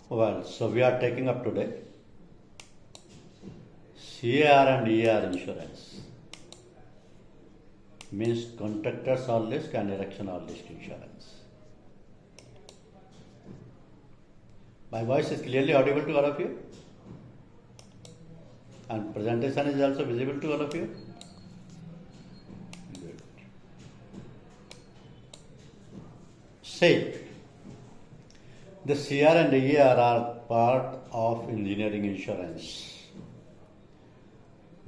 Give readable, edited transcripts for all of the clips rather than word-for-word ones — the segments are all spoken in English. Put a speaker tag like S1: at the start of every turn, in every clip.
S1: Well, so we are taking up today CAR and ER insurance. Means contractors all risk and erection all risk insurance. My voice is clearly audible to all of you? And presentation is also visible to all of you? Good. Say, the CR and ER are part of engineering insurance.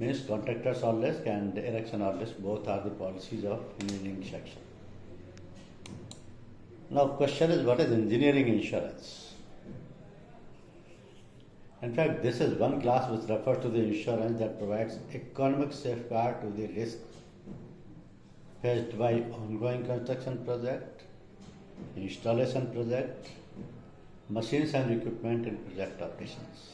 S1: Means contractors all risk and erection all risk, both are the policies of engineering section. Now question is, what is engineering insurance? In fact, this is one class which refers to the insurance that provides economic safeguard to the risk faced by ongoing construction project, installation project, machines and equipment in project operations.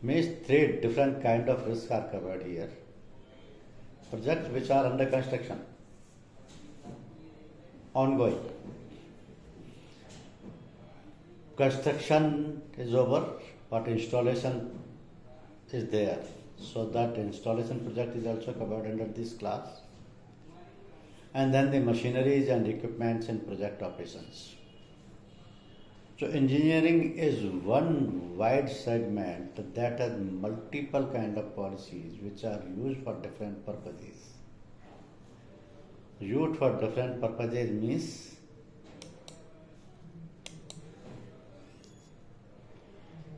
S1: Means three different kind of risks are covered here. Projects which are under construction, ongoing. Construction is over, but installation is there. So that installation project is also covered under this class. And then the machineries and equipments in project operations. So engineering is one wide segment that has multiple kind of policies which are used for different purposes. Used for different purposes means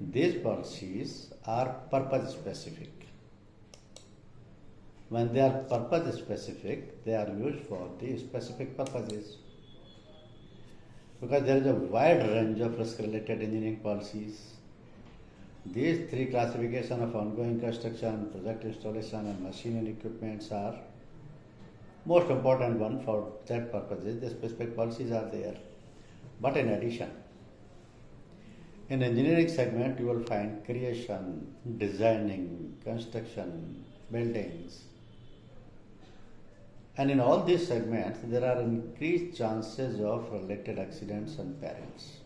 S1: these policies are purpose specific. When they are purpose specific, they are used for the specific purposes. Because there is a wide range of risk-related engineering policies. These three classifications of ongoing construction, project installation and machine and equipments are most important one for that purposes. The specific policies are there. But in addition, in engineering segment you will find creation, designing, construction, buildings. And in all these segments, there are increased chances of related accidents and perils.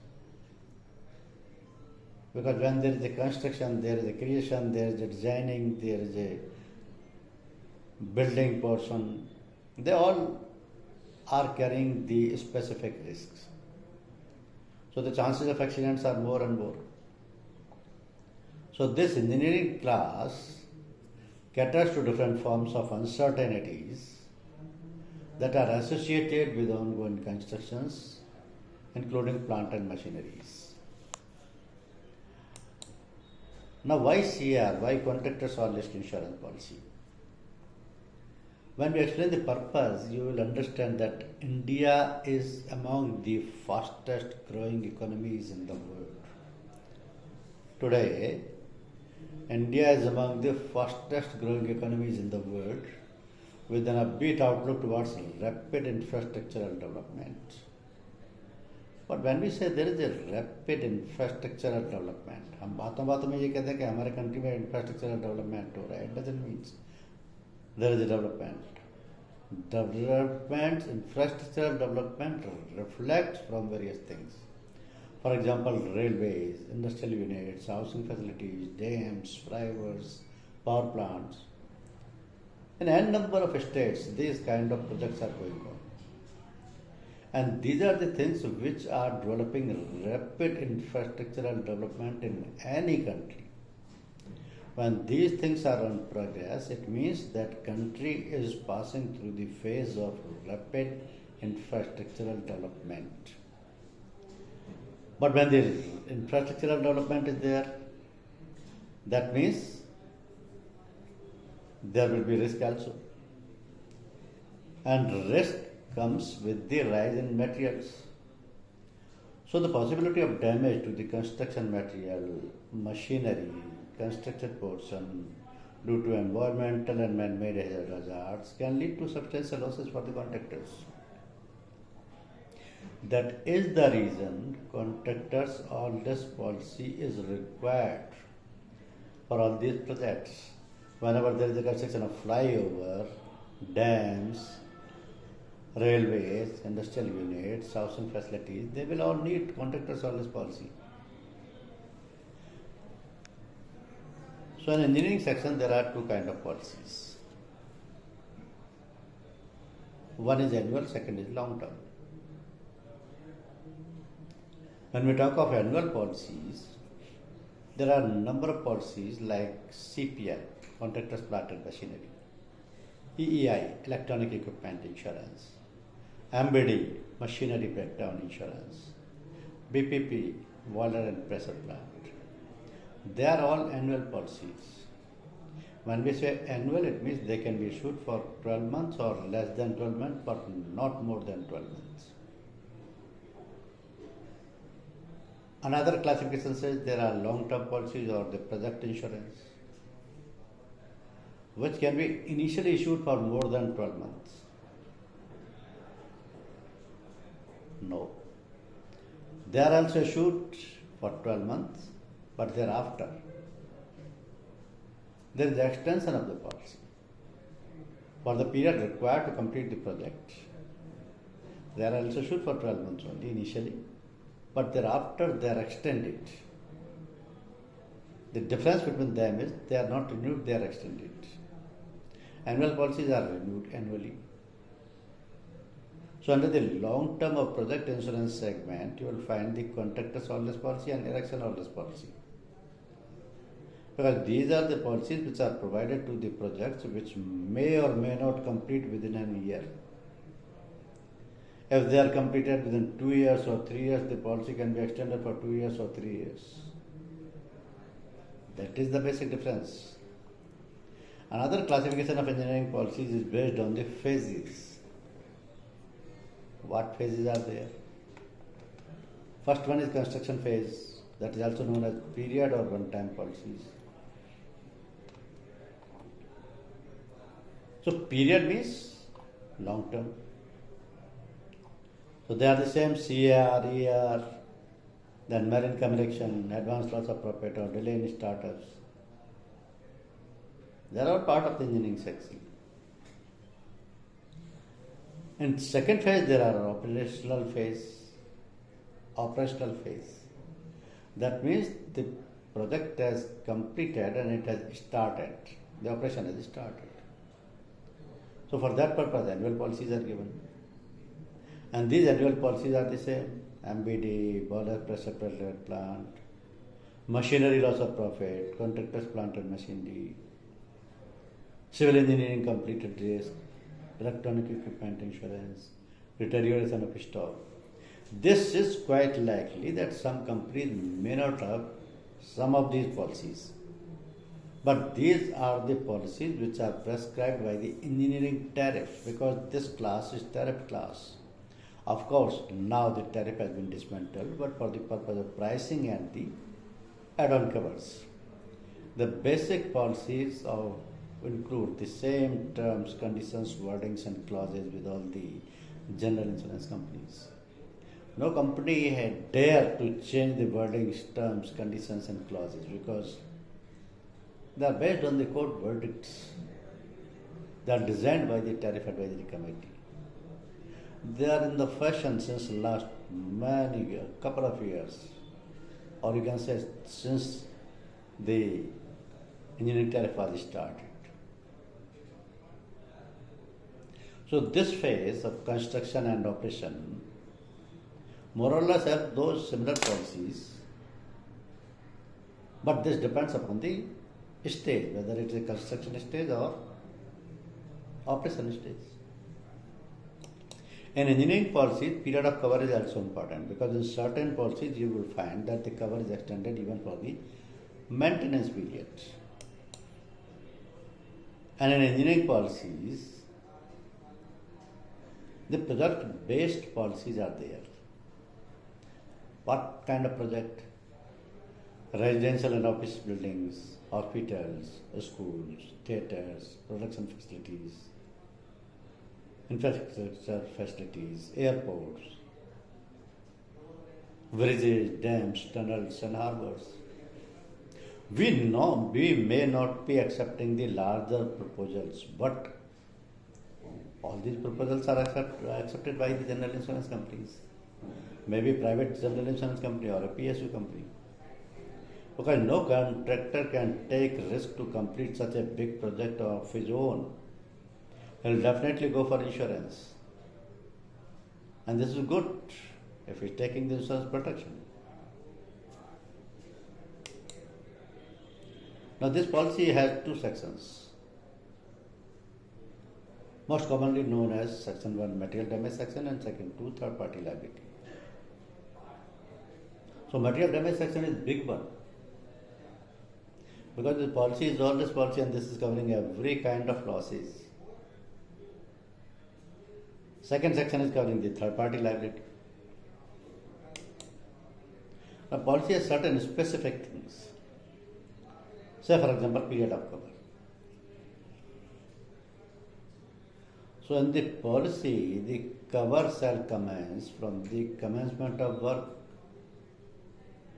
S1: Because when there is a construction, there is a creation, there is a designing, there is a building portion, they all are carrying the specific risks. So the chances of accidents are more and more. So this engineering class caters to different forms of uncertainties that are associated with ongoing constructions, including plant and machineries. Now why CR? Why contractors all risk insurance policy? When we explain the purpose, you will understand that India is among the fastest growing economies in the world. Today, India is among the fastest growing economies in the world, with an upbeat outlook towards rapid infrastructural development. But when we say there is a rapid infrastructural development, हम बातों में ये कहते हैं कि हमारे country में infrastructural development हो रहा है, it doesn't mean there is a development. Development, infrastructural development reflects from various things. For example, railways, industrial units, housing facilities, dams, flyovers, power plants. In n number of states, these kind of projects are going on. And these are the things which are developing rapid infrastructural development in any country. When these things are in progress, it means that country is passing through the phase of rapid infrastructural development. But when the infrastructural development is there, that means there will be risk also. And risk comes with the rise in materials. So the possibility of damage to the construction material, machinery, constructed portion due to environmental and man-made hazards can lead to substantial losses for the contractors. That is the reason contractors all risk policy is required for all these projects. Whenever there is a construction of flyover, dams, railways, industrial units, housing facilities, they will all need contractors all risk policy. So in engineering section there are two kind of policies. One is annual, second is long term. When we talk of annual policies, there are a number of policies like CPI, Contractors Plant and Machinery, EEI, Electronic Equipment Insurance, MBD, Machinery Breakdown Insurance, BPP, Water and Pressure Plant. They are all annual policies. When we say annual, it means they can be issued for 12 months or less than 12 months, but not more than 12 months. Another classification says there are long-term policies or the project insurance, which can be initially issued for more than 12 months. No. They are also issued for 12 months, but thereafter there is the extension of the policy for the period required to complete the project. They are also issued for 12 months only initially, but thereafter they are extended. The difference between them is they are not renewed, they are extended. Annual policies are renewed annually. So under the long term of project insurance segment, you will find the contractors all-risk policy and erection all-risk policy. Because these are the policies which are provided to the projects which may or may not complete within a year. If they are completed within 2 years or 3 years, the policy can be extended for 2 years or 3 years. That is the basic difference. Another classification of engineering policies is based on the phases. What phases are there? First one is construction phase, that is also known as period or one-time policies. So period means long term. So they are the same CAR, ER, then marine communication, advanced loss of profit or delay in startups. They are all part of the engineering section. In second phase, there are operational phase. Operational phase. That means the project has completed and it has started. The operation has started. So for that purpose, annual policies are given. And these annual policies are the same. MBD, boiler pressure plant, machinery loss of profit, contractors plant and machinery, civil engineering completed risk, electronic equipment insurance, deterioration of stock. This is quite likely that some companies may not have some of these policies. But these are the policies which are prescribed by the engineering tariff, because this class is tariff class. Of course, now the tariff has been dismantled, but for the purpose of pricing and the add-on covers. The basic policies include the same terms, conditions, wordings and clauses with all the general insurance companies. No company had dared to change the wordings, terms, conditions and clauses because they are based on the court verdicts. They are designed by the Tariff Advisory Committee. They are in the fashion since last couple of years, or you can say since the engineering tariff was started. So this phase of construction and operation more or less have those similar policies, but this depends upon the stage, whether it is a construction stage or operation stage. In engineering policies, period of cover is also important, because in certain policies you will find that the cover is extended even for the maintenance period. And in engineering policies, the project-based policies are there. What kind of project? Residential and office buildings, hospitals, schools, theatres, production facilities, infrastructure facilities, airports, bridges, dams, tunnels and harbours. We may not be accepting the larger proposals, but all these proposals are accepted by the general insurance companies, maybe private general insurance company or a PSU company. Because no contractor can take risk to complete such a big project of his own. He'll definitely go for insurance. And this is good if he's taking the insurance protection. Now this policy has two sections, most commonly known as Section 1 material damage section and Section 2 third party liability. So material damage section is big one because the policy is always policy and this is covering every kind of losses. Second section is covering the third party liability. Now policy has certain specific things. Say for example period of cover. So in the policy, the cover shall commence from the commencement of work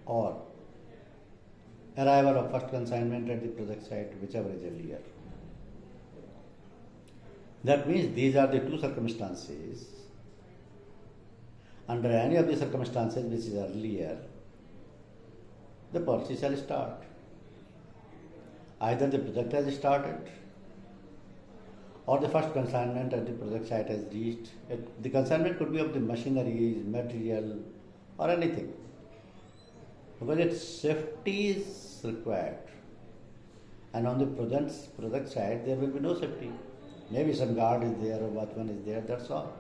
S1: or arrival of first consignment at the project site, whichever is earlier. That means these are the two circumstances. Under any of the circumstances which is earlier, the policy shall start. Either the project has started or the first consignment at the project site has reached. The consignment could be of the machinery, material or anything. Because its safety is required. And on the project site there will be no safety. Maybe some guard is there or watchman is there, that's all.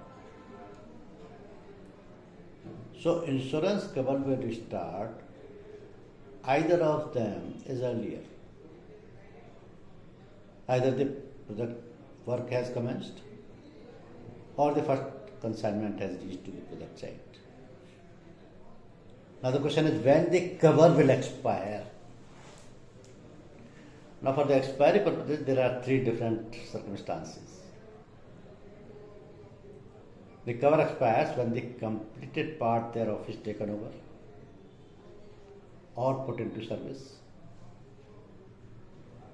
S1: So insurance cover will start, either of them is earlier. Either the project work has commenced or the first consignment has reached to the project site. Now the question is when the cover will expire. Now for the expiry purposes there are three different circumstances. The cover expires when the completed part thereof is taken over or put into service,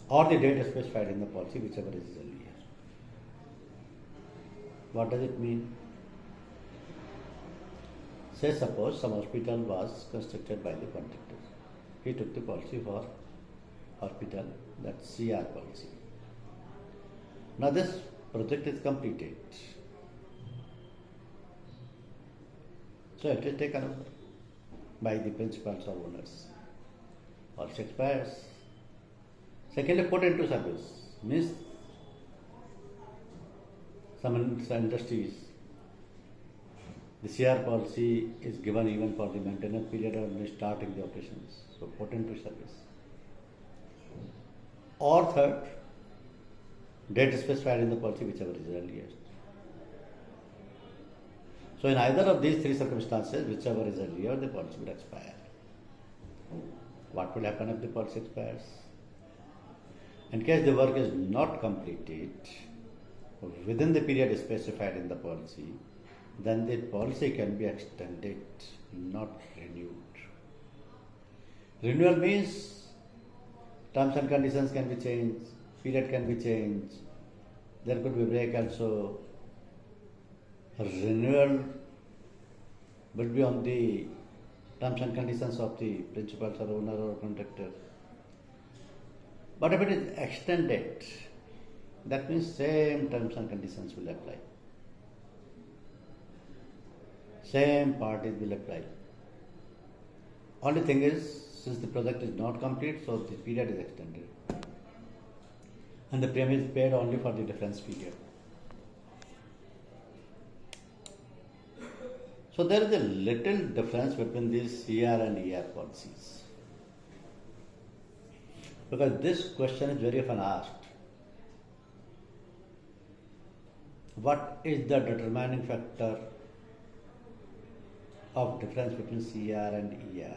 S1: or the date specified in the policy, whichever is earlier. What does it mean? Say suppose some hospital was constructed by the contractor. He took the policy for hospital, that's CR policy. Now this project is completed. So it is taken over by the principals or owners. Policy expires. Secondly, put into service means some industries, the CR policy is given even for the maintenance period or starting the operations. So put into service. Or third, date specified in the policy, whichever is earliest. So in either of these three circumstances, whichever is earlier, the policy will expire. What will happen if the policy expires? In case the work is not completed within the period specified in the policy, then the policy can be extended, not renewed. Renewal means terms and conditions can be changed, period can be changed, there could be break also. Renewal will be on the terms and conditions of the principals or owner or contractor. But if it is extended, that means same terms and conditions will apply. Same parties will apply. Only thing is, since the project is not complete, so the period is extended. And the premium is paid only for the difference period. So there is a little difference between these CR and ER policies. Because this question is very often asked. What is the determining factor of difference between CR and ER?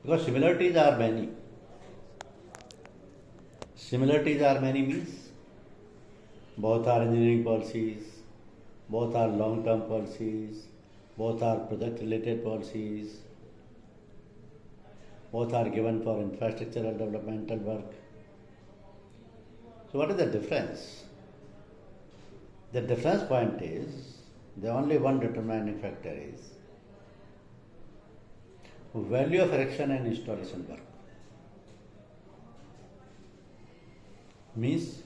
S1: Because similarities are many. Similarities are many means both are engineering policies, both are long-term policies, both are project-related policies, both are given for infrastructural developmental work. So what is the difference? The difference point is, the only one determining factor is, Value of erection and installation work means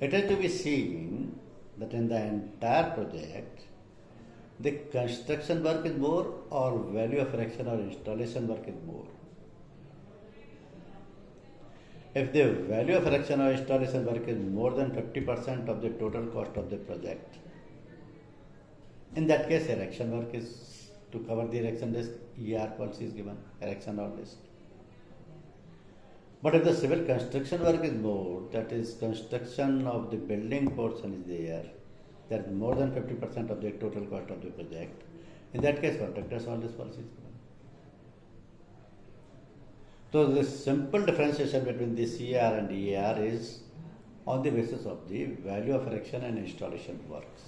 S1: it has to be seen that in the entire project, the construction work is more or value of erection or installation work is more. If the value of erection or installation work is more than 50% of the total cost of the project, in that case, erection work is to cover the erection risk, ER policy is given, erection or risk. But if the civil construction work is more, that is construction of the building portion is there, that is more than 50% of the total cost of the project, in that case, contractors all this policy is given. So the simple differentiation between the CR and ER is on the basis of the value of erection and installation works.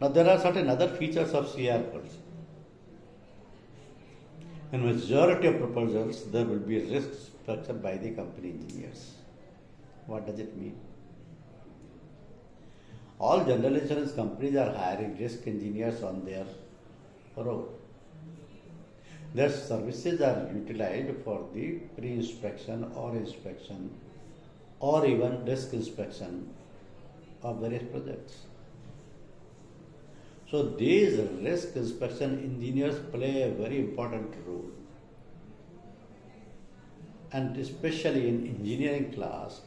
S1: Now there are certain other features of CR policy. In majority of proposals, there will be risk structured by the company engineers. What does it mean? All general insurance companies are hiring risk engineers on their roll. Their services are utilized for the pre-inspection or inspection or even risk inspection of various projects. So these risk inspection engineers play a very important role. And especially in engineering class,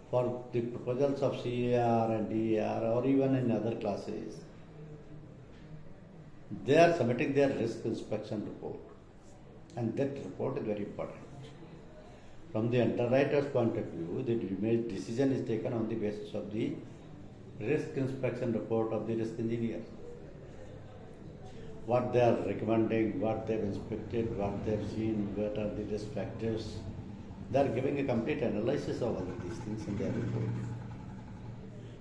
S1: for the proposals of CAR and DAR or even in other classes, they are submitting their risk inspection report. And that report is very important. From the underwriter's point of view, the decision is taken on the basis of the risk inspection report of the risk engineer. What they are recommending, what they have inspected, what they have seen, what are the risk factors. They are giving a complete analysis of all of these things in their report.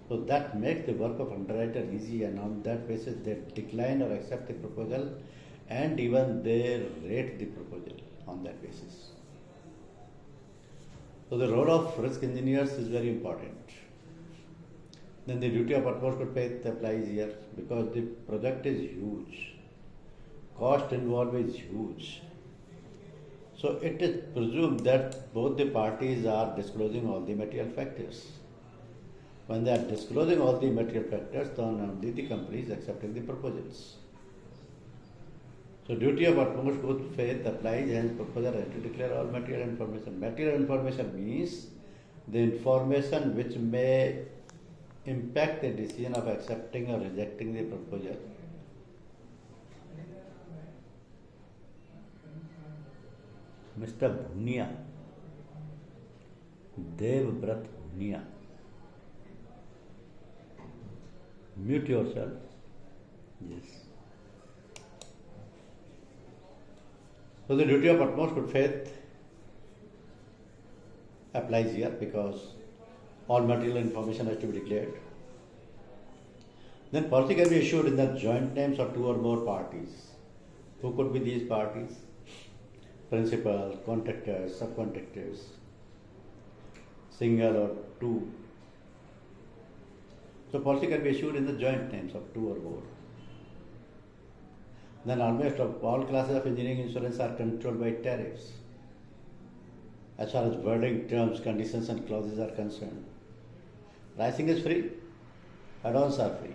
S1: So that makes the work of underwriter easy, and on that basis they decline or accept the proposal, and even they rate the proposal on that basis. So the role of risk engineers is very important. Then the duty of utmost good faith applies here because the project is huge. Cost involved is huge. So it is presumed that both the parties are disclosing all the material factors. When they are disclosing all the material factors, then only the company is accepting the proposals. So duty of utmost good faith applies, hence proposer has to declare all material information. Material information means the information which may impact the decision of accepting or rejecting the proposal. Mr. Bhunia, Devbrat Bhunia, mute yourself. Yes. So the duty of utmost good faith applies here because all material information has to be declared. Then policy can be issued in the joint names of two or more parties. Who could be these parties? Principal, contractors, subcontractors, single or two. So policy can be issued in the joint names of two or more. Then almost all classes of engineering insurance are controlled by tariffs. As far as wording, terms, conditions and clauses are concerned. Pricing is free, add-ons are free.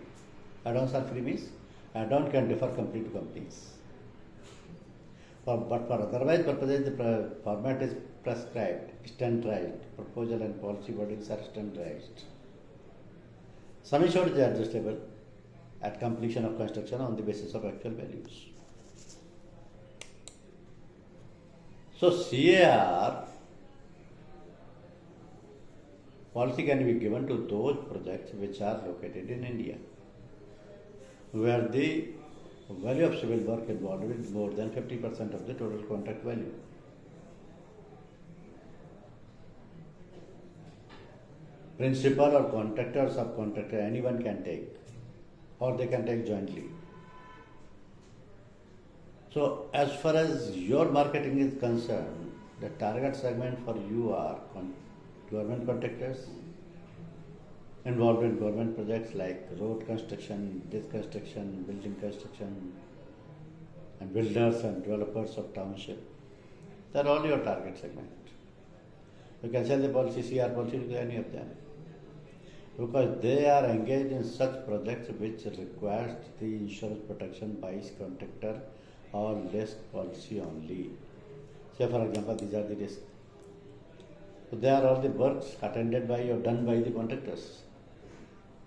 S1: Add-ons are free means add-on can differ company to companies. But for otherwise purposes, the format is prescribed, standardized. Proposal and policy wordings are standardized. Sum assured is adjustable at completion of construction on the basis of actual values. So CAR policy can be given to those projects which are located in India, where the value of civil work involved is more than 50% of the total contract value. Principal or contractor or subcontractor, anyone can take, or they can take jointly. So as far as your marketing is concerned, the target segment for you are government contractors, involved in government projects like road construction, bridge construction, building construction, and builders and developers of township. They are all your target segment. You can sell the policy, CR policy to any of them. Because they are engaged in such projects which requires the insurance protection by its contractor or risk policy only. Say for example, these are the risks. So they are all the works attended by or done by the contractors.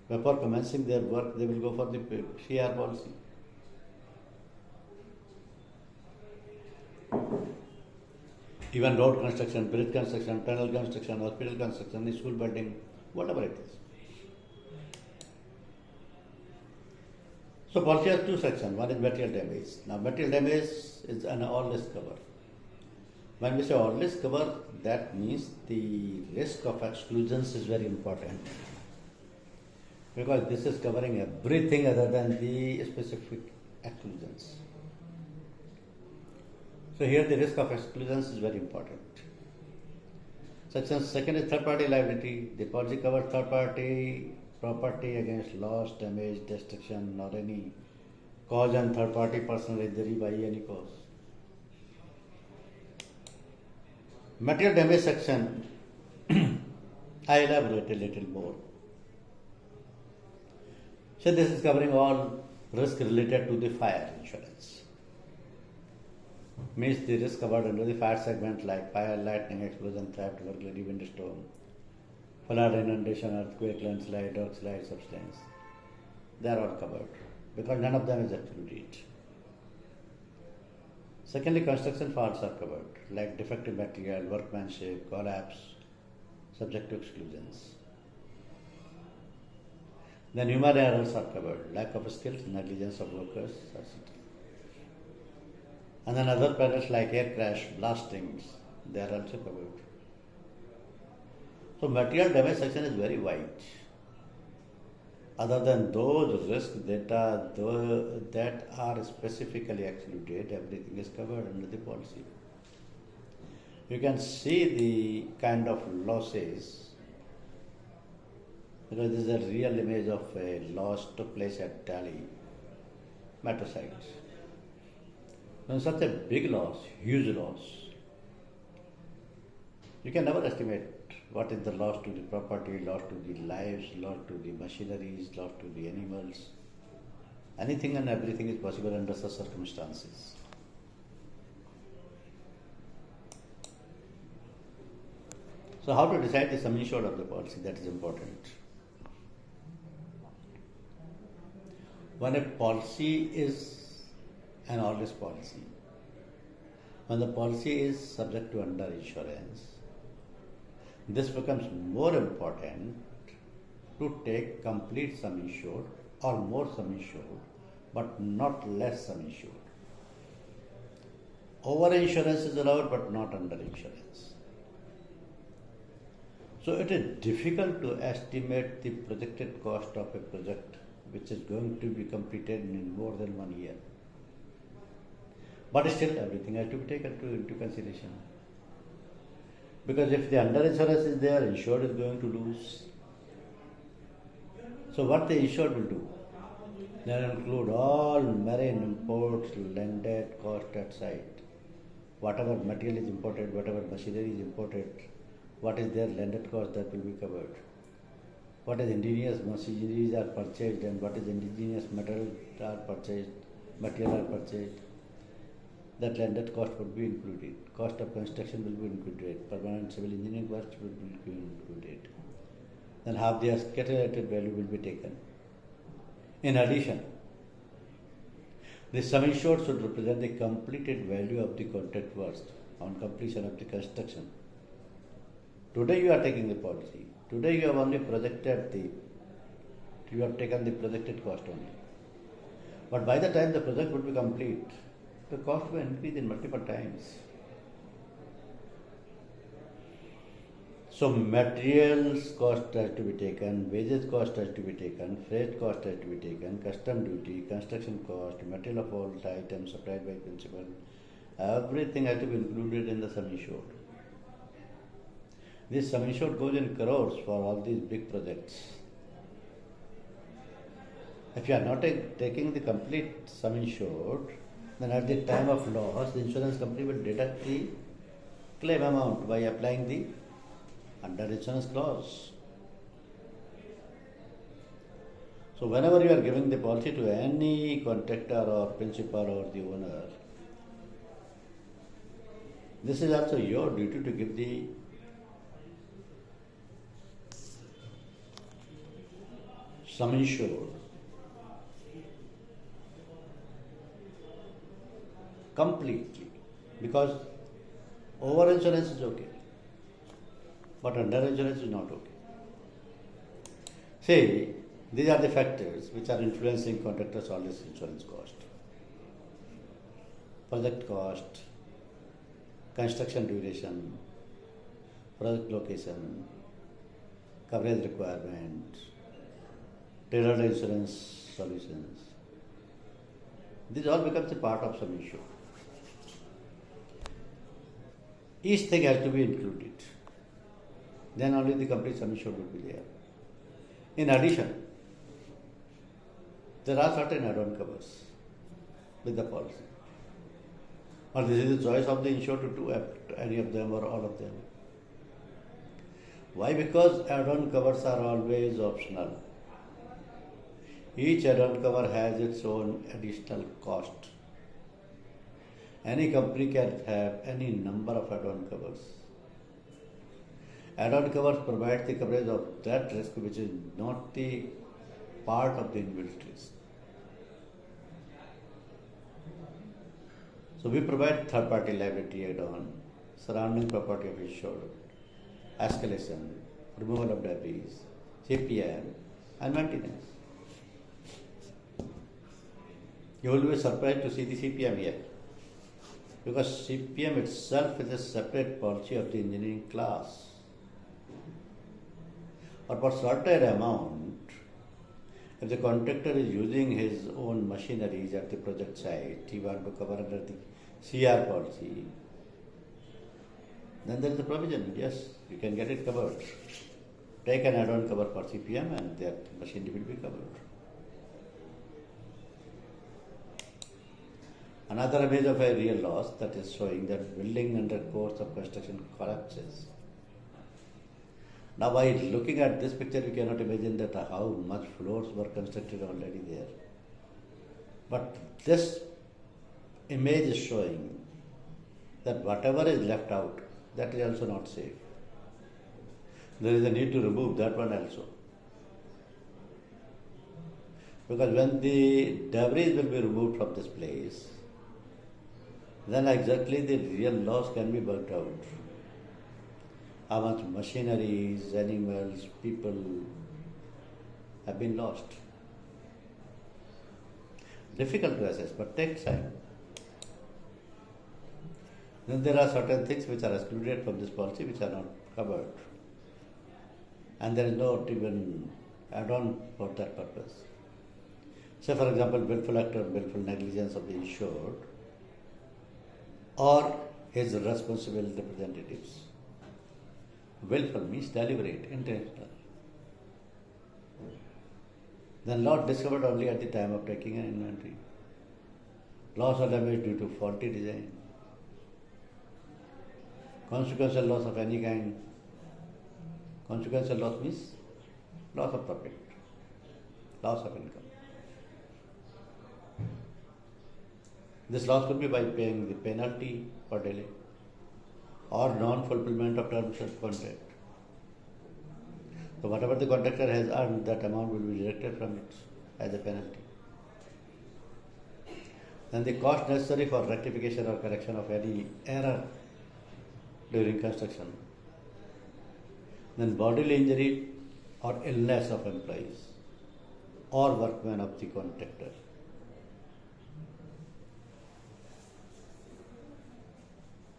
S1: Before commencing their work, they will go for the CR policy. Even road construction, bridge construction, tunnel construction, hospital construction, school building, whatever it is. So policy has two sections. One is material damage. Now material damage is an all risk cover. When we say all risk cover, that means the risk of exclusions is very important. Because this is covering everything other than the specific exclusions. So here the risk of exclusions is very important. Section second is third party liability. The policy covers third party property against loss, damage, destruction or any cause and third party personal injury by any cause. Material damage section, I elaborate a little more. So this is covering all risk related to the fire insurance. Means the risk covered under the fire segment like fire, lightning, explosion, theft, burglary, windstorm, flood, inundation, earthquake, landslide, rockslide, substance. They are all covered because none of them is excluded. Secondly, construction faults are covered like defective material, workmanship, collapse, subject to exclusions. Then human errors are covered, lack of skills, negligence of workers, etc. And then other perils like air crash, blastings, they are also covered. So material damage section is very wide. Other than those risks that are specifically excluded, everything is covered under the policy. You can see the kind of losses, because this is a real image of a loss took place at Delhi metro sites. When such a big loss, huge loss, you can never estimate what is the loss to the property, loss to the lives, loss to the machineries, loss to the animals. Anything and everything is possible under such circumstances. So how to decide the sum insured of the policy, that is important. When a policy is an all risk policy, when the policy is subject to underinsurance, this becomes more important to take complete sum insured or more sum insured, but not less sum insured. Over insurance is allowed, but not under insurance. So it is difficult to estimate the projected cost of a project which is going to be completed in more than 1 year. But still, everything has to be taken into consideration. Because if the underinsurance is there, insured is going to lose. So what the insured will do? They will include all marine imports, landed cost at site. Whatever material is imported, whatever machinery is imported, what is their landed cost, that will be covered. What is indigenous machineries are purchased and what is indigenous material are purchased, that landed cost would be included. Cost of construction will be included. Permanent civil engineering cost will be included. Then half the calculated value will be taken. In addition, the sum insured should represent the completed value of the contract worth on completion of the construction. Today you are taking the policy. Today you have only you have taken the projected cost only. But by the time the project would be complete, the cost will increase in multiple times. So materials cost has to be taken, wages cost has to be taken, freight cost has to be taken, custom duty, construction cost, material of all items supplied by principal, everything has to be included in the sum insured. This sum insured goes in crores for all these big projects. If you are not taking the complete sum insured, then at the time of loss, the insurance company will deduct the claim amount by applying the under insurance clause. So whenever you are giving the policy to any contractor or principal or the owner, this is also your duty to give the sum insured completely, because over insurance is okay, but under insurance is not okay. See, these are the factors which are influencing contractors' all this insurance cost. Project cost, construction duration, project location, coverage requirement, tailored insurance solutions. This all becomes a part of sum insured. Each thing has to be included. Then only the complete sum insured will be there. In addition, there are certain add-on covers with the policy. Or this is the choice of the insured to do any of them or all of them. Why? Because add-on covers are always optional. Each add-on cover has its own additional cost. Any company can have any number of add-on covers. Add-on covers provide the coverage of that risk which is not the part of the inbuilt risk. So we provide third-party liability add-on, surrounding property of insured, escalation, removal of debris, CPM, and maintenance. You will be surprised to see the CPM here, because CPM itself is a separate policy of the engineering class. Or for certain amount, if the contractor is using his own machineries at the project site, he wants to cover under the CR policy, then there is a provision, yes, you can get it covered. Take an add-on cover for CPM and that machinery will be covered. Another image of a real loss that is showing that building under course of construction collapses. Now by looking at this picture, you cannot imagine that how much floors were constructed already there. But this image is showing that whatever is left out, that is also not safe. There is a need to remove that one also. Because when the debris will be removed from this place, then exactly the real loss can be worked out. How much machineries, animals, people have been lost. Difficult to assess, but takes time. Then there are certain things which are excluded from this policy which are not covered. And there is no even add-on for that purpose. Say for example, willful act or willful negligence of the insured or his responsible representatives. Willful means deliberate, intentional. Then loss discovered only at the time of taking an inventory. Loss or damage due to faulty design. Consequential loss of any kind. Consequential loss means loss of profit, loss of income. This loss could be by paying the penalty for delay or non-fulfillment of terms of contract. So whatever the contractor has earned, that amount will be deducted from it as a penalty. Then the cost necessary for rectification or correction of any error during construction. Then bodily injury or illness of employees or workmen of the contractor.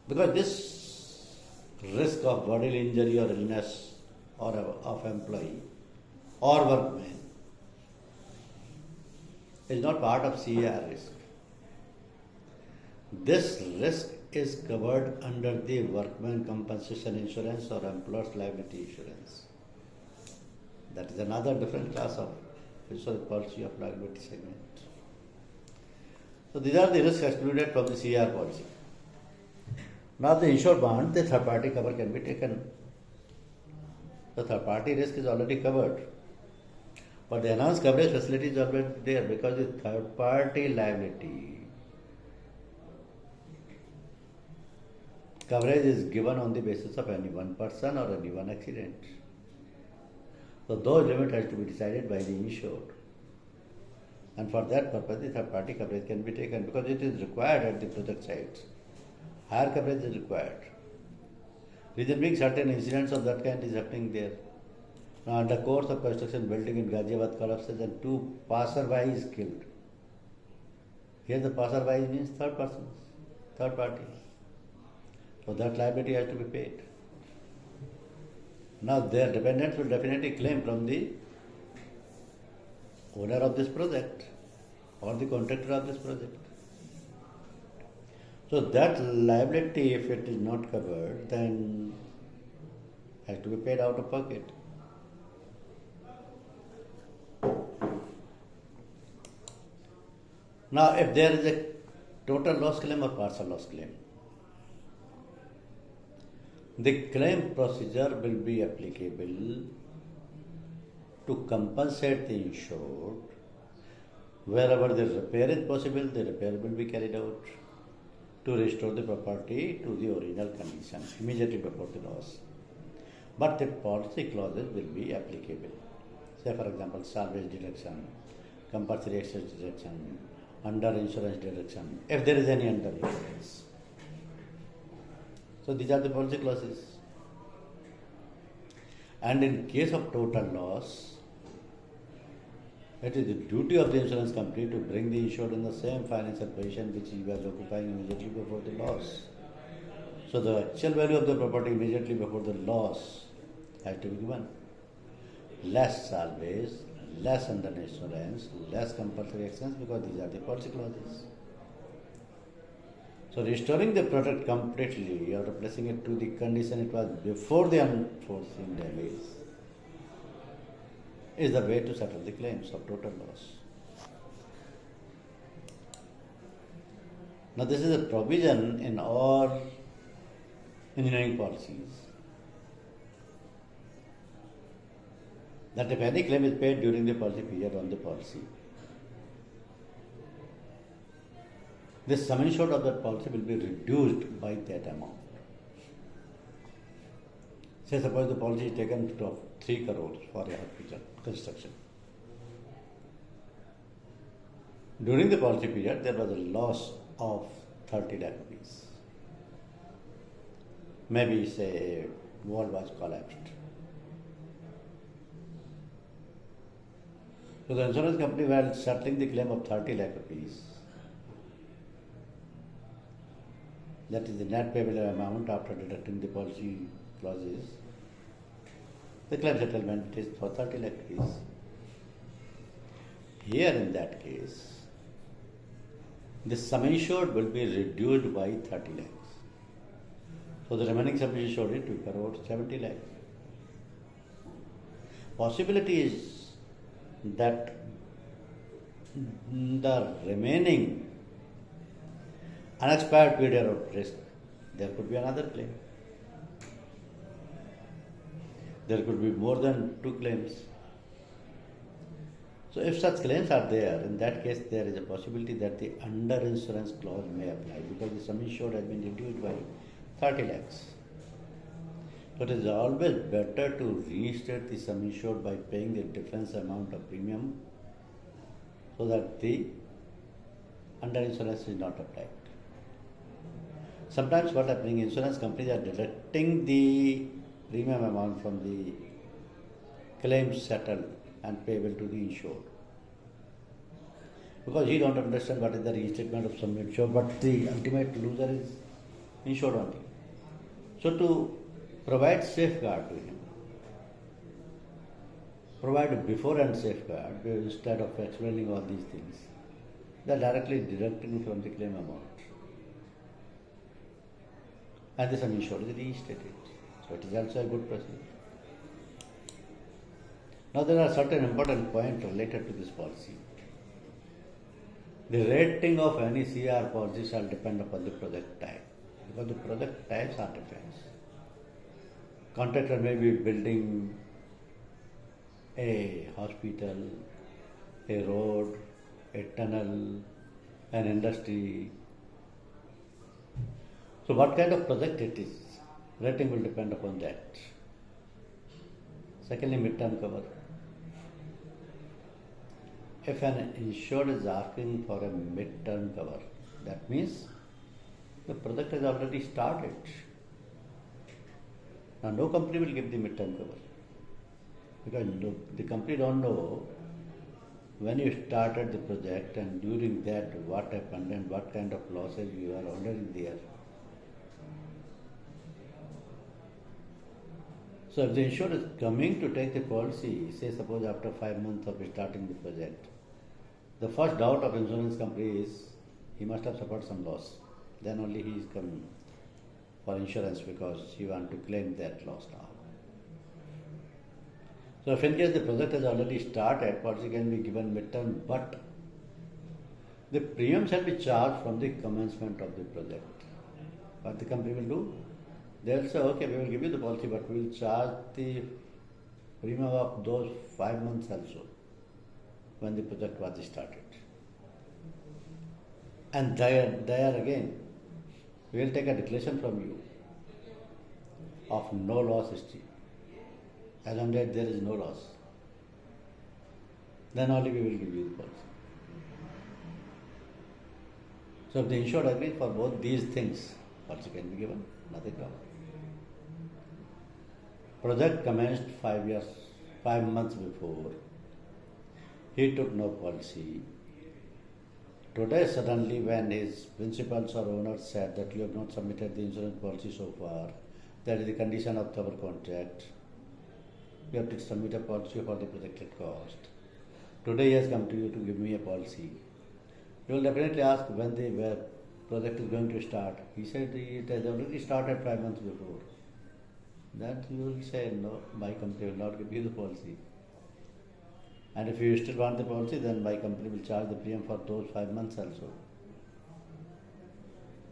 S1: Because this risk of bodily injury or illness or of employee or workman is not part of CAR risk. This risk is covered under the workman compensation insurance or employer's liability insurance. That is another different class of So the policy of liability segment. So these are the risks excluded from the CR policy. Now the insured bond, the third party cover can be taken. The third party risk is already covered. But the enhanced coverage facility is already there because the third party liability coverage is given on the basis of any one person or any one accident. So those limit has to be decided by the insured. And for that purpose, the third party coverage can be taken because it is required at the project sites. Higher coverage is required. Reason being, certain incidents of that kind is happening there. Now, under course of construction, building in Ghaziabad collapses and 2 passerby is killed. Here the passerby means third persons, third party. So that liability has to be paid. Now their dependents will definitely claim from the owner of this project or the contractor of this project. So that liability, if it is not covered, then has to be paid out of pocket. Now if there is a total loss claim or partial loss claim, the claim procedure will be applicable to compensate the insured. Wherever the repair is possible, the repair will be carried out to restore the property to the original condition immediately before the loss. But the policy clauses will be applicable. Say for example, salvage deduction, compulsory excess deduction, under insurance deduction, if there is any under insurance. So these are the policy clauses. And in case of total loss, it is the duty of the insurance company to bring the insured in the same financial position which he was occupying immediately before the loss. So the actual value of the property immediately before the loss has to be given. Less salvage, less under insurance, less compulsory expense, because these are the policy clauses. So restoring the product completely or replacing it to the condition it was before the unforeseen damage is the way to settle the claims of total loss. Now this is a provision in all engineering policies that if any claim is paid during the policy period on the policy, the sum insured of that policy will be reduced by that amount. Say suppose the policy is taken to 3 crores for a hospital construction. During the policy period, there was a loss of 30 lakh rupees. Maybe say wall was collapsed. So the insurance company, while settling the claim of 30 lakh rupees, that is the net payable amount after deducting the policy clauses, the claim settlement is for 30 lakh rupees. Here in that case, the sum insured will be reduced by 30 lakhs. So the remaining sum insured is 2 crores 70 lakhs. Possibility is that the remaining unexpired period of risk, there could be another claim. There could be more than 2 claims. So if such claims are there, in that case there is a possibility that the under insurance clause may apply because the sum insured has been reduced by 30 lakhs. So it is always better to reinstate the sum insured by paying the difference amount of premium so that the under insurance is not applied. Sometimes what happening, insurance companies are deducting the premium amount from the claims settled and payable to the insured. Because he don't understand what is the restatement of sum insured, but the ultimate loser is insured only. So to provide safeguard to him, provide before and safeguard, instead of explaining all these things, they are directly deducting from the claim amount. And the sum insured is reinstated. So it is also a good procedure. Now there are certain important points related to this policy. The rating of any CR policy shall depend upon the project type, because the project types are different. Contractor may be building a hospital, a road, a tunnel, an industry. So what kind of project it is, rating will depend upon that. Secondly, midterm cover. If an insured is asking for a midterm cover, that means the project has already started. Now no company will give the midterm cover, because the company don't know when you started the project and during that what happened and what kind of losses you are already there. So if the insured is coming to take the policy, say suppose after 5 months of starting the project, the first doubt of insurance company is he must have suffered some loss. Then only he is coming for insurance, because he wants to claim that loss now. So if in case the project has already started, policy can be given midterm, but the premium shall be charged from the commencement of the project. What the company will do? They will say, okay, we will give you the policy, but we will charge the premium of those 5 months also, when the project was started. And there again, we will take a declaration from you of no loss history. As on that there is no loss, then only we will give you the policy. So if the insured agrees for both these things, policy can be given, nothing wrong. Project commenced 5 months before. He took no policy. Today suddenly when his principals or owners said that you have not submitted the insurance policy so far, that is the condition of our contract, you have to submit a policy for the projected cost. Today he has come to you to give me a policy. You will definitely ask when the project is going to start. He said it has already started 5 months before. That you will say, no, my company will not give you the policy. And if you still want the policy, then my company will charge the premium for those 5 months also.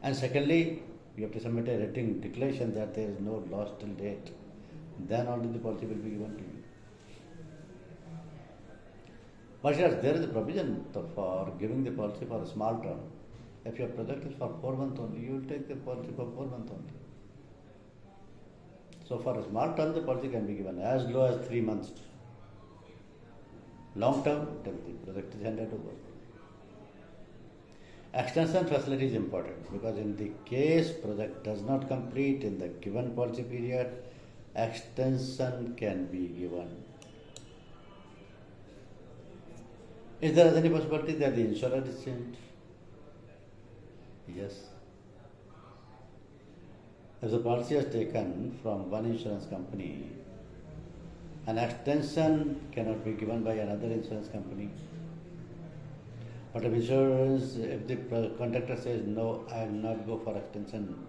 S1: And secondly, you have to submit a rating declaration that there is no loss till date. Then only the policy will be given to you. But yes, there is a provision for giving the policy for a small term. If your project is for 4 months only, you will take the policy for 4 months only. So for a small term, the policy can be given as low as 3 months. Long term, till the project is handed over. Extension facility is important, because in the case project does not complete in the given policy period, extension can be given. Is there any possibility that the insurer is changed? Yes. If the policy is taken from one insurance company, an extension cannot be given by another insurance company. But if the contractor says, no, I will not go for extension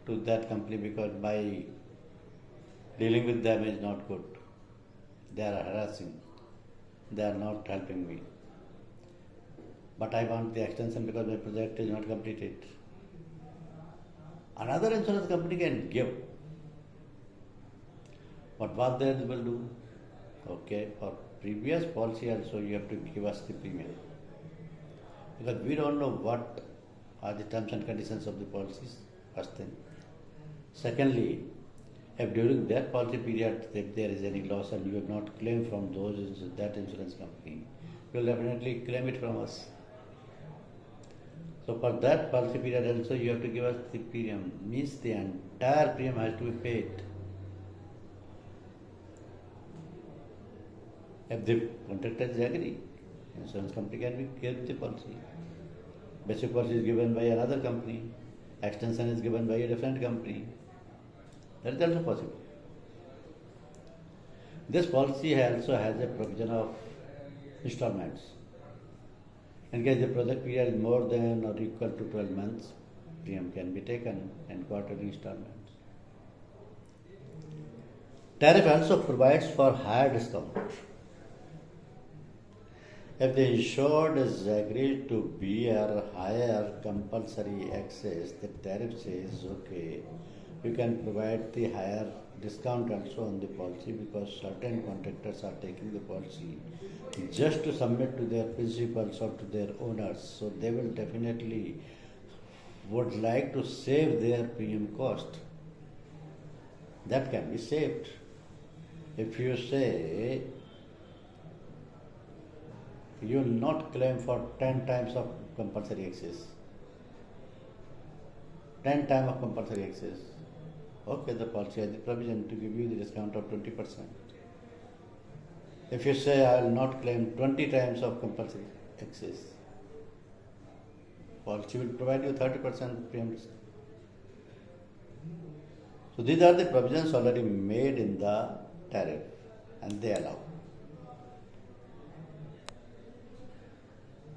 S1: to that company because my dealing with them is not good. They are harassing. They are not helping me. But I want the extension because my project is not completed. Another insurance company can give. But what they will do? Okay, for previous policy also you have to give us the premium. Because we don't know what are the terms and conditions of the policies, first thing. Secondly, if during that policy period if there is any loss and you have not claimed from that insurance company, you will definitely claim it from us. So for that policy period also you have to give us the premium. Means the entire premium has to be paid. If the contractor is agree, insurance company can give the policy. Basic policy is given by another company. Extension is given by a different company. That is also possible. This policy also has a provision of installments. In case the project period is more than or equal to 12 months, premium can be taken in quarterly installments. Tariff also provides for higher discount If the insured is agreed to bear higher compulsory excess, the tariff says, okay, you can provide the higher discount also on the policy because certain contractors are taking the policy just to submit to their principals or to their owners. So they will definitely would like to save their premium cost. That can be saved. If you say you will not claim for 10 times of compulsory excess, 10 times of compulsory excess, okay, the policy has the provision to give you the discount of 20%. If you say I will not claim 20 times of compulsory excess, policy will provide you 30% premium discount. So these are the provisions already made in the tariff and they allow.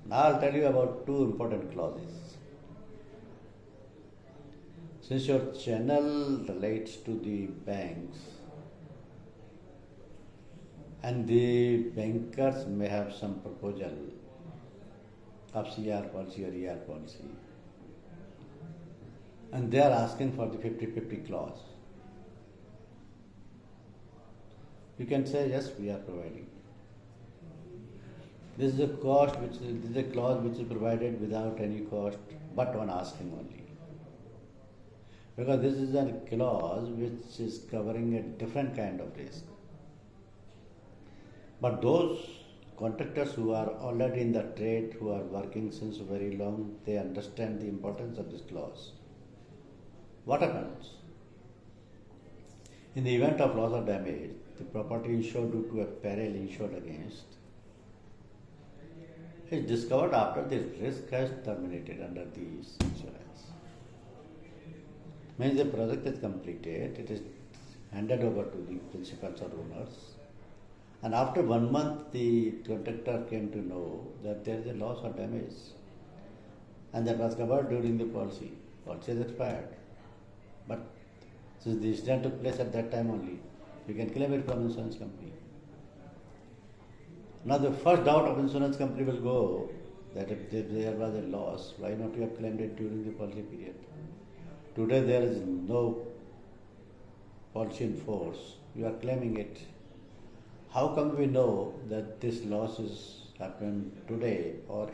S1: Now I'll tell you about two important clauses. Since your channel relates to the banks and the bankers may have some proposal of CR policy or ER policy and they are asking for the 50-50 clause, you can say yes, we are providing. This is a clause which is provided without any cost but on asking only. Because this is a clause which is covering a different kind of risk. But those contractors who are already in the trade, who are working since very long, they understand the importance of this clause. What happens? In the event of loss or damage, the property insured due to a peril insured against is discovered after the risk has terminated under the insurance. Means the project is completed, it is handed over to the principals or owners, and after 1 month the contractor came to know that there is a loss or damage and that was covered during the policy. Policy has expired. But since the incident took place at that time only, you can claim it from insurance company. Now the first doubt of insurance company will go that if there was a loss, why not you have claimed it during the policy period? Today there is no policy in force, you are claiming it. How come we know that this loss is happened today or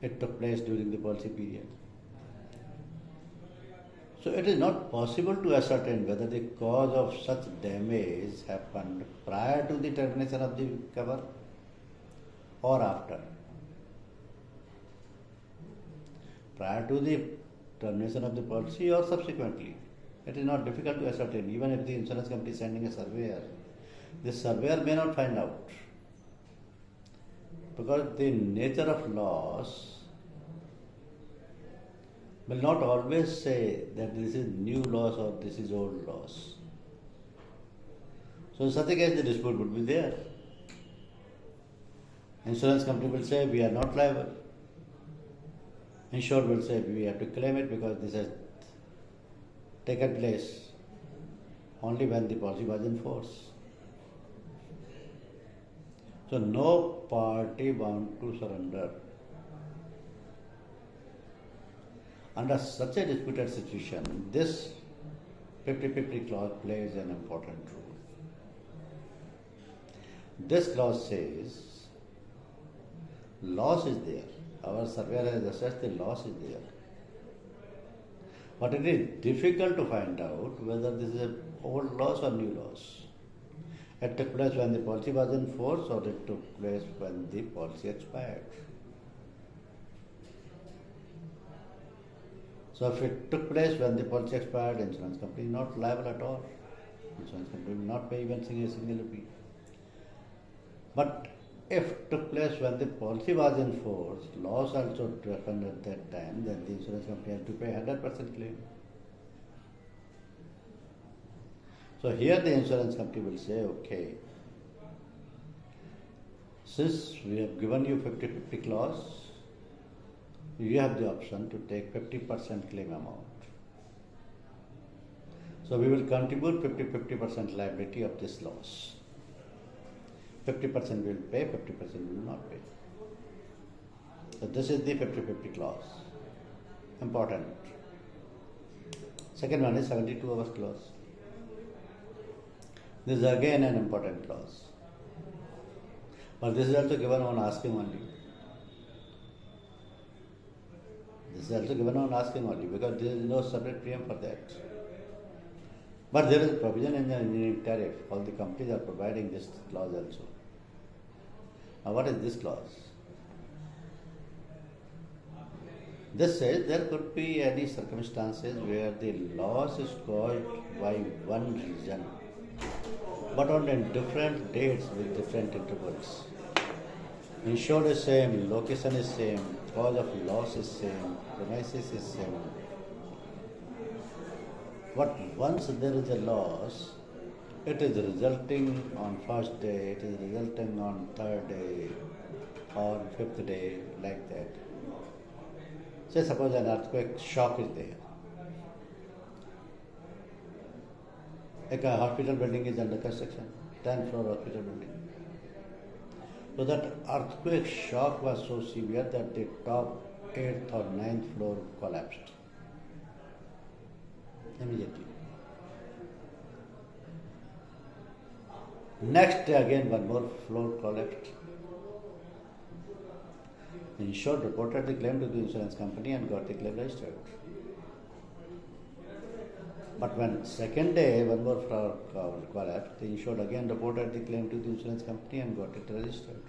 S1: it took place during the policy period? So it is not possible to ascertain whether the cause of such damage happened prior to the termination of the cover or after. Prior to the termination of the policy or subsequently. It is not difficult to ascertain. Even if the insurance company is sending a surveyor, the surveyor may not find out. Because the nature of loss will not always say that this is new loss or this is old loss. So in such a case the dispute would be there. Insurance company will say we are not liable. Insured will say we have to claim it because this has taken place only when the policy was in force. So no party bound to surrender. Under such a disputed situation, this 50-50 clause plays an important role. This clause says, loss is there. Our surveyor has assessed the loss is there. But it is difficult to find out whether this is an old loss or new loss. It took place when the policy was in force or it took place when the policy expired. So if it took place when the policy expired, insurance company is not liable at all. Insurance company will not pay even a single rupee. But if it took place when the policy was in force, loss also happened at that time, then the insurance company has to pay 100% claim. So here the insurance company will say, okay, since we have given you 50-50 clause, you have the option to take 50% claim amount. So we will contribute 50% liability of this loss. 50% will pay, 50% will not pay. So this is the 50-50 clause. Important. Second one is 72 hours clause. This is again an important clause. But this is also given on asking only. This is also given on asking only because there is no separate preamble for that. But there is a provision in the engineering tariff. All the companies are providing this clause also. Now what is this clause? This says there could be any circumstances where the loss is caused by one reason, but on different dates with different intervals. Insured is same, location is same, cause of loss is same, premises is same. But once there is a loss, it is resulting on first day, it is resulting on third day or fifth day, like that. Say suppose an earthquake shock is there. Like a hospital building is under construction, 10th floor hospital building. So that earthquake shock was so severe that the top 8th or 9th floor collapsed immediately. Next day again one more floor collapsed. The insured reported the claim to the insurance company and got the claim registered. But when second day one more floor collapsed, the insured again reported the claim to the insurance company and got it registered.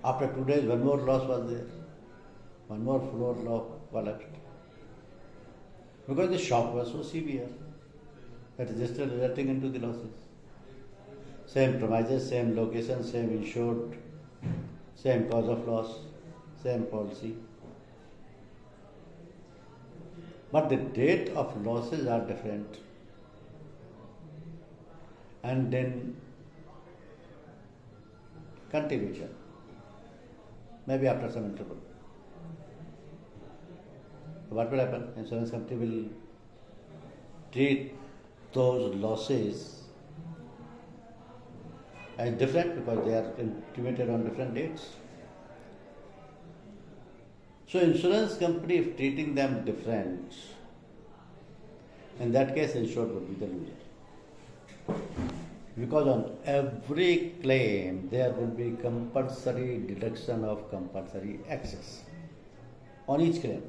S1: After 2 days one more loss was there. One more floor collapsed. Because the shock was so severe that it is still resulting into the losses. Same premises, same location, same insured, same cause of loss, same policy. But the date of losses are different. And then continuation, maybe after some interval. What will happen? Insurance company will treat those losses as different because they are intimated on different dates. So insurance company, if treating them different, in that case insured would be the loser. Because on every claim there will be compulsory deduction of compulsory excess on each claim.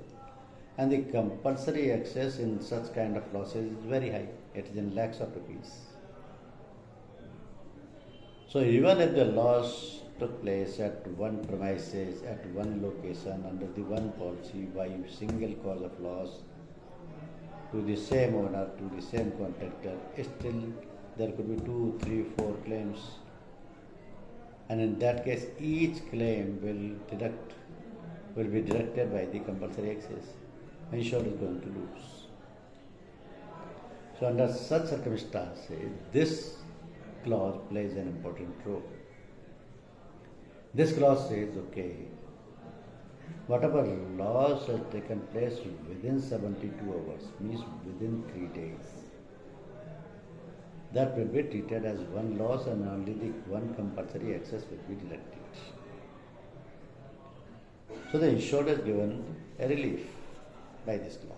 S1: And the compulsory excess in such kind of losses is very high. It is in lakhs of rupees. So even if the loss took place at one premises, at one location, under the one policy, by single cause of loss, to the same owner, to the same contractor, still there could be 2, 3, 4 claims. And in that case, each claim will be deducted by the compulsory excess. Insured is going to lose. So under such circumstances, this clause plays an important role. This clause says, okay, whatever loss has taken place within 72 hours, means within 3 days, that will be treated as one loss and only the one compulsory excess will be deducted. So the insured is given a relief by this clause.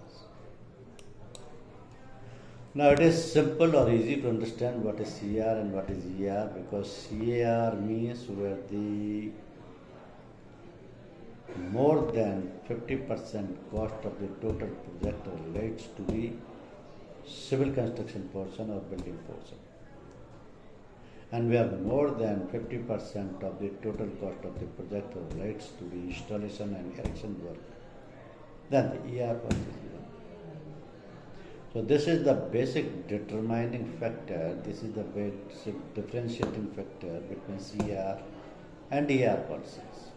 S1: Now it is simple or easy to understand what is CAR and what is ER, because CAR means where the more than 50% cost of the total project relates to the civil construction portion or building portion. And we have more than 50% of the total cost of the project relates to the installation and erection work. Then the ER cost is given. So this is the basic determining factor, this is the basic differentiating factor between CR and ER policies.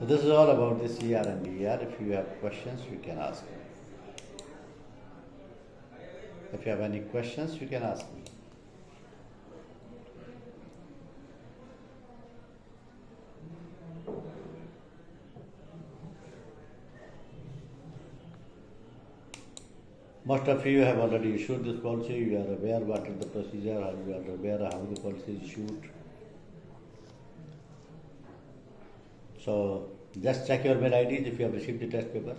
S1: So this is all about the CR and ER. If you have questions, you can ask me. If you have any questions, you can ask me. Most of you have already issued this policy. You are aware what is the procedure, or you are aware how the policy is issued. So just check your mail IDs if you have received the test paper.